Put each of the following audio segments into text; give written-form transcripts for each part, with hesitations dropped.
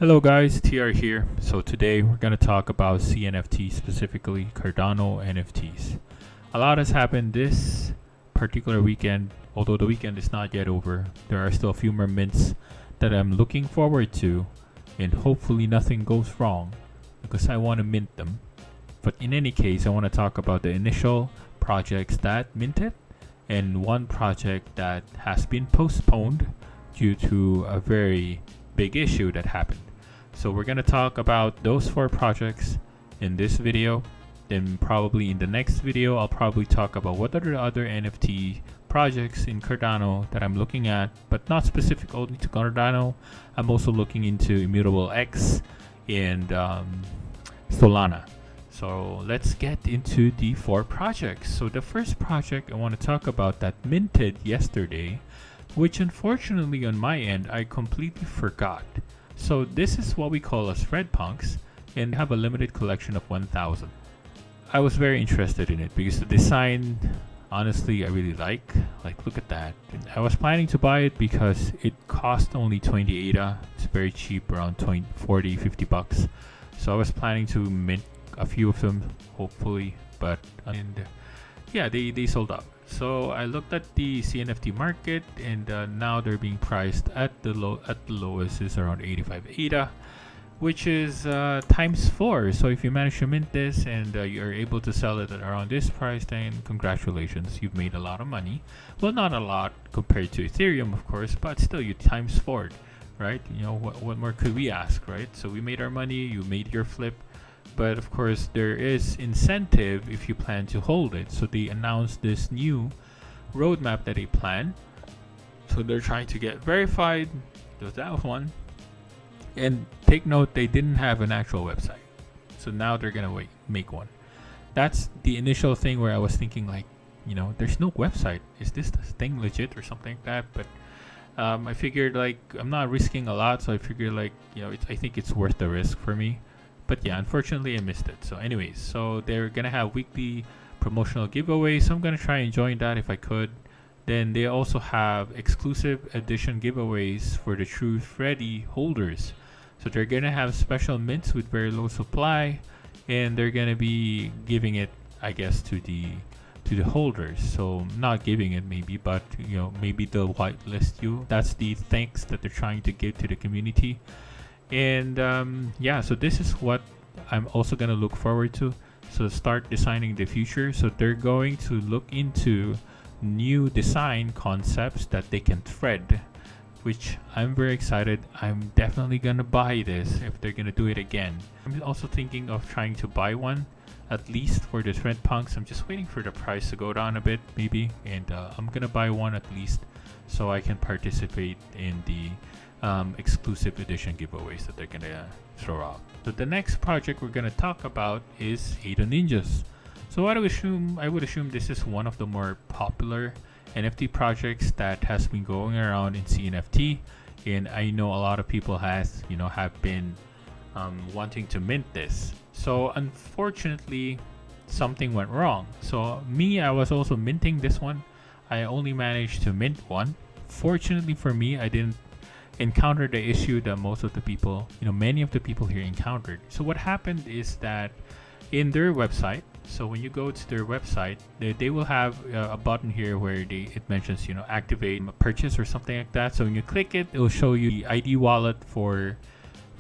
Hello guys, TR here. So today we're going to talk about CNFT, specifically Cardano NFTs. A lot has happened this particular weekend, although the weekend is not yet over. There are still a few more mints that I'm looking forward to, and hopefully nothing goes wrong because I want to mint them. But in any case, I want to talk about the initial projects that minted and one project that has been postponed due to a very big issue that happened. So we're going to talk about those four projects in this video. Then probably in the next video, I'll probably talk about what are the other NFT projects in Cardano that I'm looking at, but not specific only to Cardano. I'm also looking into Immutable X and Solana. So let's get into the four projects. So the first project I want to talk about that minted yesterday, which unfortunately on my end I completely forgot. So this is what we call as Redpunks and have a limited collection of 1,000. I was very interested in it because the design, honestly, I really like look at that. And I was planning to buy it because it cost only 20 ADA. It's very cheap, around 20, 40, 50 bucks. So I was planning to mint a few of them, hopefully, but yeah, they sold out. So I looked at the CNFT market, and now they're being priced at the lowest is around 85 ADA, which is times 4. So if you manage to mint this and you're able to sell it at around this price, then congratulations, you've made a lot of money. Well, not a lot compared to Ethereum, of course, but still you times 4, right? You know, what more could we ask, right? So we made our money, you made your flip. But of course, there is incentive if you plan to hold it. So they announced this new roadmap that they plan. So they're trying to get verified. There's that one. And take note, they didn't have an actual website. So now they're going to make one. That's the initial thing where I was thinking there's no website. Is this thing legit or something like that? But I figured I'm not risking a lot. So I figured I think it's worth the risk for me. But yeah, unfortunately I missed it. So anyways, so they're gonna have weekly promotional giveaways. So I'm gonna try and join that if I could. Then they also have exclusive edition giveaways for the True Freddy holders. So they're gonna have special mints with very low supply, and they're gonna be giving it, I guess, to the holders. So not giving it maybe, but maybe they'll whitelist you. That's the thanks that they're trying to give to the community. And yeah, so this is what I'm also going to look forward to. So start designing the future. So they're going to look into new design concepts that they can thread, which I'm very excited. I'm definitely going to buy this if they're going to do it again. I'm also thinking of trying to buy one, at least for the Redpunks. I'm just waiting for the price to go down a bit maybe, and I'm going to buy one at least so I can participate in the exclusive edition giveaways that they're gonna throw out. So the next project we're gonna talk about is Ada Ninjas. So I would assume this is one of the more popular NFT projects that has been going around in CNFT, and I know a lot of people have been wanting to mint this. So unfortunately, something went wrong. So I was also minting this one. I only managed to mint one. Fortunately for me, I didn't encountered the issue that many of the people here encountered. So what happened is that in their website, so when you go to their website, they will have a button here where it mentions activate a purchase or something like that. So when you click it, it will show you the ID wallet for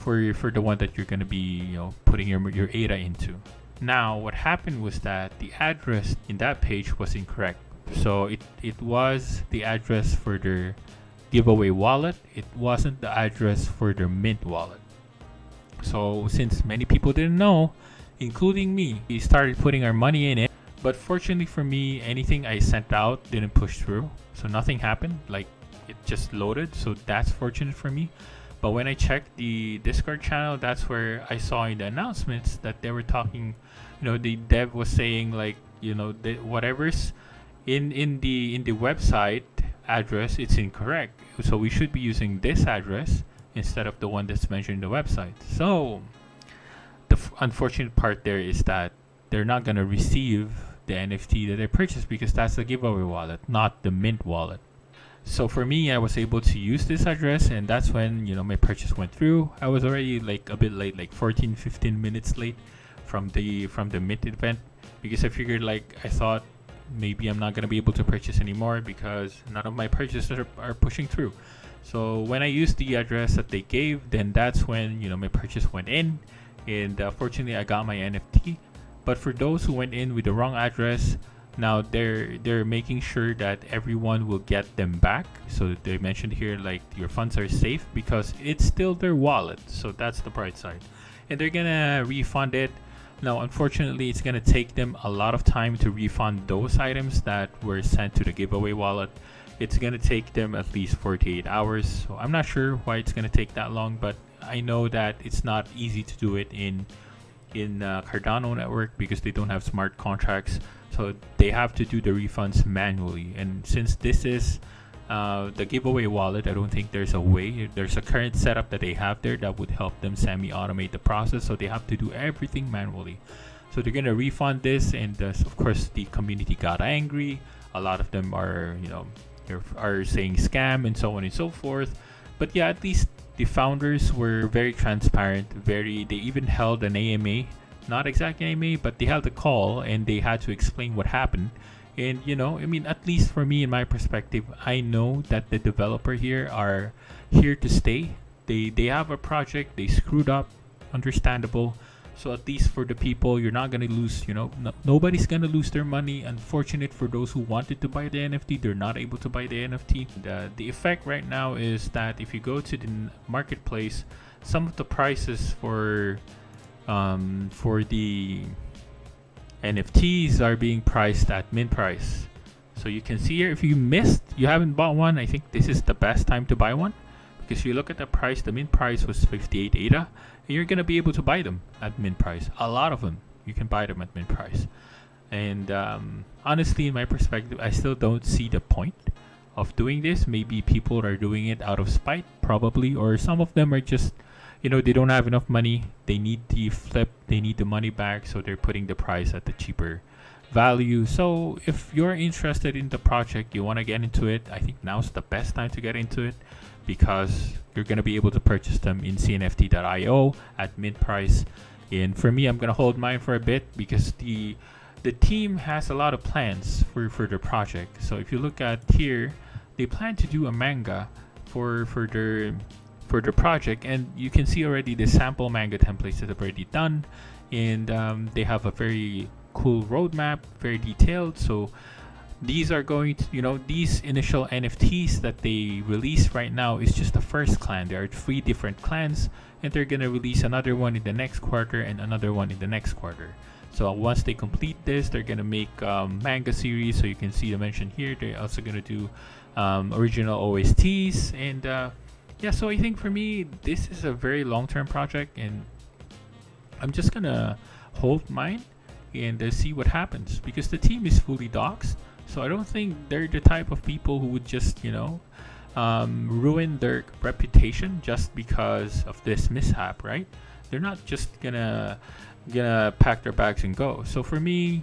the one that you're going to be putting your ADA into. Now what happened was that the address in that page was incorrect. So it was the address for their giveaway wallet. It wasn't the address for their mint wallet. So since many people didn't know, including me, we started putting our money in it. But fortunately for me, anything I sent out didn't push through. So nothing happened. It just loaded. So that's fortunate for me. But when I checked the Discord channel, that's where I saw in the announcements that they were talking, the dev was saying whatever's in the website address, it's incorrect. So we should be using this address instead of the one that's mentioned in the website. So the unfortunate part there is that they're not going to receive the NFT that they purchased because that's the giveaway wallet, not the mint wallet. So for me, I was able to use this address, and that's when my purchase went through. I was already like a bit late, like 14-15 minutes late from the mint event, because I figured, like, I thought maybe I'm not gonna be able to purchase anymore because none of my purchases are pushing through. So when I used the address that they gave, then that's when my purchase went in, and fortunately I got my NFT. But for those who went in with the wrong address, now they're making sure that everyone will get them back. So they mentioned here, like, your funds are safe because it's still their wallet. So that's the bright side, and they're gonna refund it. Now, unfortunately, it's gonna take them a lot of time to refund those items that were sent to the giveaway wallet. It's gonna take them at least 48 hours. So I'm not sure why it's gonna take that long, but I know that it's not easy to do it in Cardano network because they don't have smart contracts. So they have to do the refunds manually. And since this is the giveaway wallet, I don't think there's a current setup that they have there that would help them semi-automate the process. So they have to do everything manually. So they're gonna refund this, and of course the community got angry. A lot of them are are saying scam and so on and so forth. But yeah, at least the founders were very transparent. They even held an AMA, not exactly AMA, but they held a call and they had to explain what happened. And I mean, at least for me, in my perspective, I know that the developer here are here to stay. They have a project, they screwed up, understandable. So at least for the people, you're not gonna lose. Nobody's gonna lose their money. Unfortunate for those who wanted to buy the NFT, they're not able to buy the NFT. The effect right now is that if you go to the marketplace, some of the prices for the NFTs are being priced at mint price. So you can see here, if you haven't bought one, I think this is the best time to buy one, because you look at the price, the mint price was 58 ADA, and you're gonna be able to buy them at mint price. A lot of them, you can buy them at mint price. And honestly, in my perspective, I still don't see the point of doing this. Maybe people are doing it out of spite, probably, or some of them are just they don't have enough money. They need the flip. They need the money back. So they're putting the price at the cheaper value. So if you're interested in the project, you want to get into it, I think now's the best time to get into it, because you're going to be able to purchase them in CNFT.io at mint price. And for me, I'm going to hold mine for a bit because the team has a lot of plans for the project. So if you look at here, they plan to do a manga for the project, and you can see already the sample manga templates that have already done, and they have a very cool roadmap, very detailed. So these are going to these initial NFTs that they release right now is just the first clan. There are 3 different clans, and they're going to release another one in the next quarter and another one in the next quarter. So once they complete this, they're going to make manga series. So you can see the mention here, they're also going to do original OSTs, and yeah, so I think for me, this is a very long-term project, and I'm just gonna hold mine and see what happens, because the team is fully doxed. So I don't think they're the type of people who would just ruin their reputation just because of this mishap, right? They're not just gonna pack their bags and go. So for me,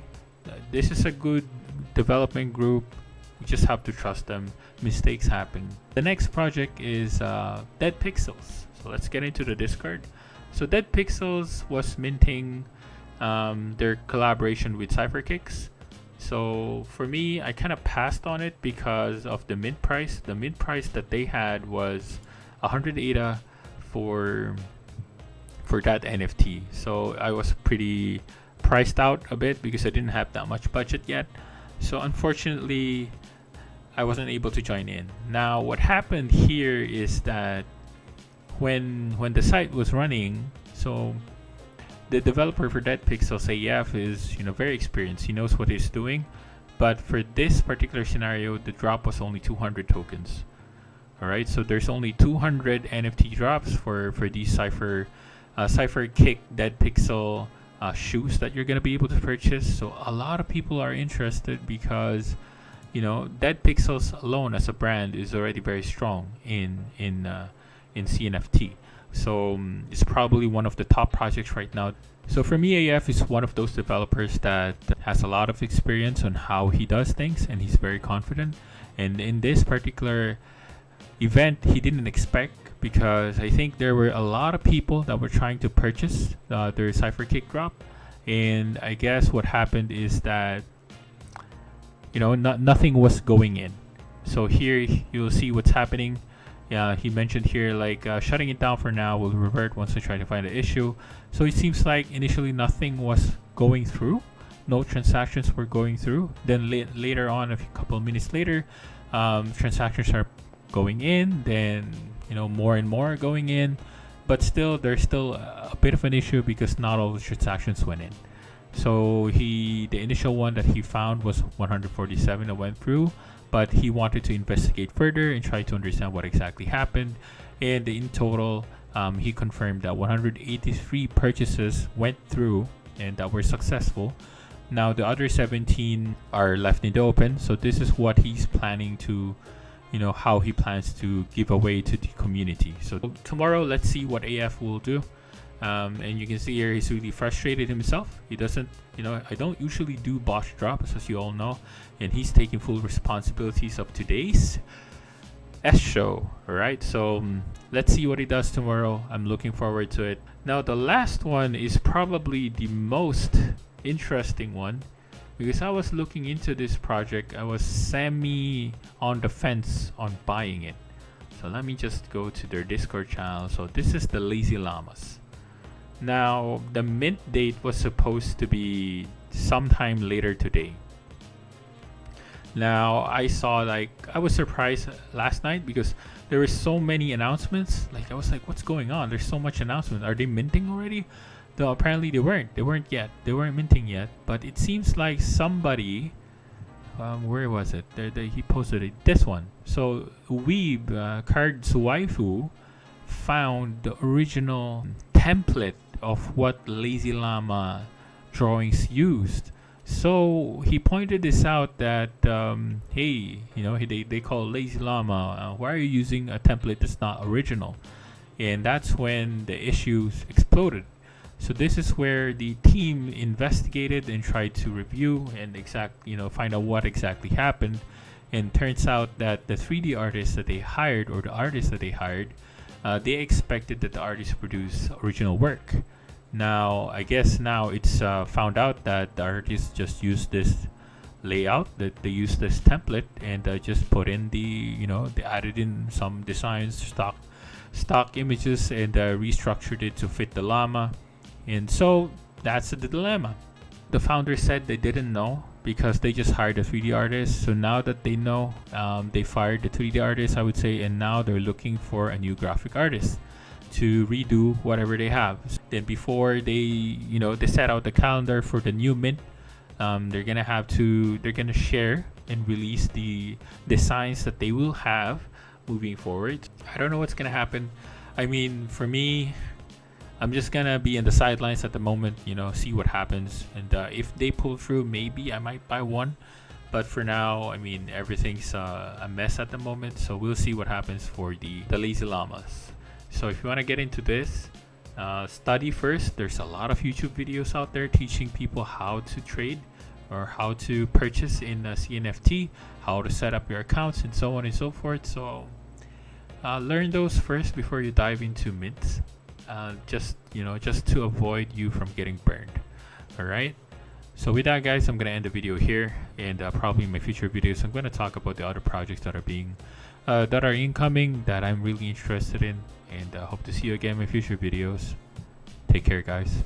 this is a good development group. You just have to trust them. Mistakes happen. The next project is Deadpxls. So let's get into the Discord. So Deadpxls was minting their collaboration with Cypherkicks. So for me, I kind of passed on it because of the mint price. The mint price that they had was 100 ADA for that NFT. So I was pretty priced out a bit because I didn't have that much budget yet. So unfortunately, I wasn't able to join in. Now, what happened here is that when the site was running, so the developer for Deadpxls AF is very experienced. He knows what he's doing. But for this particular scenario, the drop was only 200 tokens. All right, so there's only 200 NFT drops for these Cypherkick Deadpxl shoes that you're gonna be able to purchase. So a lot of people are interested because Deadpxls alone as a brand is already very strong in CNFT. So it's probably one of the top projects right now. So for me, AF is one of those developers that has a lot of experience on how he does things, and he's very confident. And in this particular event, he didn't expect, because I think there were a lot of people that were trying to purchase their Cypherkick drop. And I guess what happened is that, you know, nothing was going in. So here you'll see what's happening. He mentioned here, like, shutting it down for now, will revert once we try to find the issue. So it seems like initially nothing was going through, no transactions were going through. Then later on, a couple of minutes later, transactions are going in. Then, you know, more and more are going in, but still there's still a bit of an issue because not all the transactions went in. So the initial one that he found was 147 that went through, but he wanted to investigate further and try to understand what exactly happened. And in total, he confirmed that 183 purchases went through and that were successful. Now the other 17 are left in the open. So this is what he's planning to, you know, how he plans to give away to the community. So tomorrow, let's see what AF will do. And you can see here he's really frustrated himself. He doesn't, you know, I don't usually do boss drops, as you all know, and he's taking full responsibilities of today's S show. All right, so let's see what he does tomorrow. I'm looking forward to it. Now the last one is probably the most interesting one, because I was looking into this project. I was semi on the fence on buying it. So let me just go to their Discord channel. So this is the Lazy Llamas. Now the mint date was supposed to be sometime later today. Now I saw, like, I was surprised last night because there were so many announcements. Like, I was like, what's going on? There's so much announcement. Are they minting already? Though apparently they weren't yet. They weren't minting yet. But it seems like somebody, where was it? He posted it. This one. So Weeb Cards Waifu found the original template of what Lazy Llama drawings used. So he pointed this out that hey, you know, they call Lazy Llama, why are you using a template that's not original? And that's when the issues exploded. So this is where the team investigated and tried to review and find out what exactly happened. And turns out that the 3D artists that they hired, or the artists that they hired, they expected that the artists produce original work. Now, I guess now it's found out that the artists just used this layout, that they used this template, and just put in they added in some designs, stock images, and restructured it to fit the llama. And so that's the dilemma. The founder said they didn't know because they just hired a 3D artist. So now that they know, they fired the 3D artist, I would say, and now they're looking for a new graphic artist to redo whatever they have. Then before they set out the calendar for the new mint, they're gonna share and release the designs that they will have moving forward. I don't know what's gonna happen. I mean, for me, I'm just gonna be in the sidelines at the moment, see what happens. And if they pull through, maybe I might buy one. But for now, I mean, everything's a mess at the moment. So we'll see what happens for the Lazy Llamas. So if you want to get into this, study first. There's a lot of YouTube videos out there teaching people how to trade or how to purchase in a CNFT, how to set up your accounts, and so on and so forth. So learn those first before you dive into mints. Just to avoid you from getting burned. All right. So with that, guys, I'm gonna end the video here, and probably in my future videos, I'm gonna talk about the other projects that are incoming that I'm really interested in. And hope to see you again in my future videos. Take care, guys.